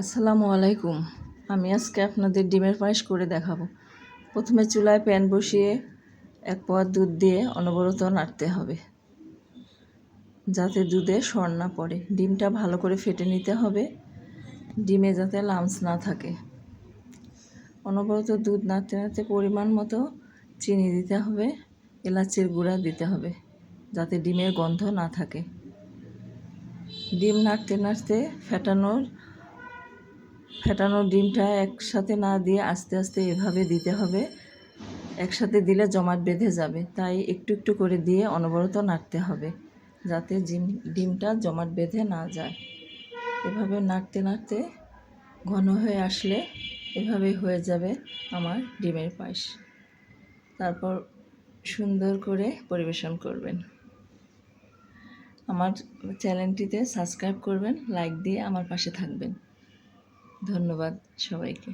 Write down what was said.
আসসালামু আলাইকুম। আমি আজকে আপনাদের ডিমের পায়েস করে দেখাবো। প্রথমে চুলায় প্যান বসিয়ে 1 পোয়া দুধ দিয়ে অনবরত নাড়তে হবে যাতে দুধে সর না পড়ে। ডিমটা ভালো করে ফেটে নিতে হবে, ডিমে যাতে লামস না থাকে। অনবরত দুধ নাড়তে নাড়তে পরিমাণ মতো চিনি দিতে হবে, এলাচের গুঁড়া দিতে হবে যাতে ডিমের গন্ধ না থাকে। ডিম নাড়তে নাড়তে ফেটানো ডিমটা একসাথে না দিয়ে আস্তে আস্তে এভাবে দিতে হবে। একসাথে দিলে জমাট বেঁধে যাবে, তাই একটু একটু করে দিয়ে অনবরত নাড়তে হবে যাতে ডিমটা জমাট বেঁধে না যায়। এভাবে নাড়তে নাড়তে ঘন হয়ে আসলে এভাবেই হয়ে যাবে আমার ডিমের পায়েস। তারপর সুন্দর করে পরিবেশন করবেন। আমার চ্যানেলটিতে সাবস্ক্রাইব করবেন, লাইক দিয়ে আমার পাশে থাকবেন। ধন্যবাদ সবাইকে।